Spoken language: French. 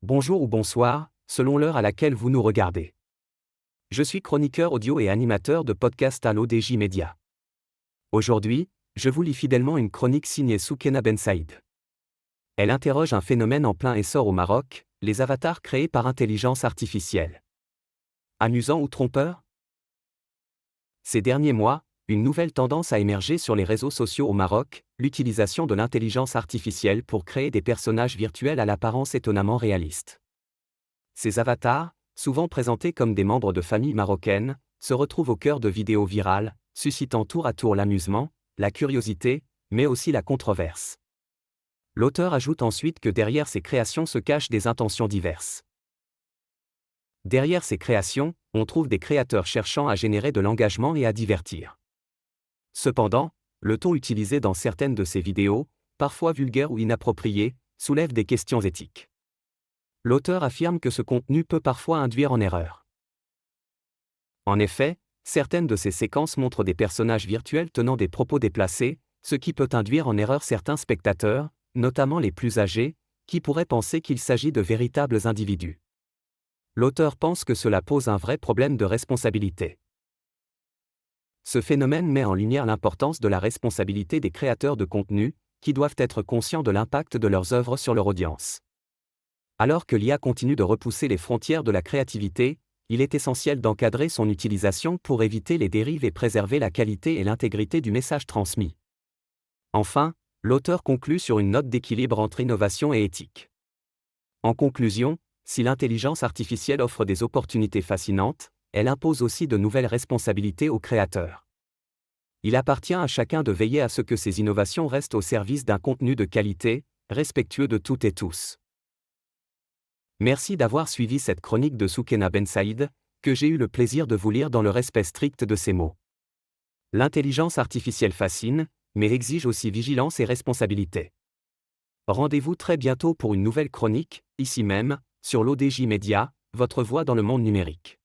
Bonjour ou bonsoir, selon l'heure à laquelle vous nous regardez. Je suis chroniqueur audio et animateur de podcast à l'ODJ Média. Aujourd'hui, je vous lis fidèlement une chronique signée Soukaina Ben Saïd. Elle interroge un phénomène en plein essor au Maroc, les avatars créés par intelligence artificielle. Amusant ou trompeur? Ces derniers mois, une nouvelle tendance a émergé sur les réseaux sociaux au Maroc, l'utilisation de l'intelligence artificielle pour créer des personnages virtuels à l'apparence étonnamment réaliste. Ces avatars, souvent présentés comme des membres de familles marocaines, se retrouvent au cœur de vidéos virales, suscitant tour à tour l'amusement, la curiosité, mais aussi la controverse. L'auteur ajoute ensuite que derrière ces créations se cachent des intentions diverses. Derrière ces créations, on trouve des créateurs cherchant à générer de l'engagement et à divertir. Cependant, le ton utilisé dans certaines de ces vidéos, parfois vulgaire ou inapproprié, soulève des questions éthiques. L'auteur affirme que ce contenu peut parfois induire en erreur. En effet, certaines de ces séquences montrent des personnages virtuels tenant des propos déplacés, ce qui peut induire en erreur certains spectateurs, notamment les plus âgés, qui pourraient penser qu'il s'agit de véritables individus. L'auteur pense que cela pose un vrai problème de responsabilité. Ce phénomène met en lumière l'importance de la responsabilité des créateurs de contenu, qui doivent être conscients de l'impact de leurs œuvres sur leur audience. Alors que l'IA continue de repousser les frontières de la créativité, il est essentiel d'encadrer son utilisation pour éviter les dérives et préserver la qualité et l'intégrité du message transmis. Enfin, l'auteur conclut sur une note d'équilibre entre innovation et éthique. En conclusion, si l'intelligence artificielle offre des opportunités fascinantes, elle impose aussi de nouvelles responsabilités aux créateurs. Il appartient à chacun de veiller à ce que ces innovations restent au service d'un contenu de qualité, respectueux de toutes et tous. Merci d'avoir suivi cette chronique de Soukaina Ben Saïd, que j'ai eu le plaisir de vous lire dans le respect strict de ses mots. L'intelligence artificielle fascine, mais exige aussi vigilance et responsabilité. Rendez-vous très bientôt pour une nouvelle chronique, ici même, sur l'ODJ Média, votre voix dans le monde numérique.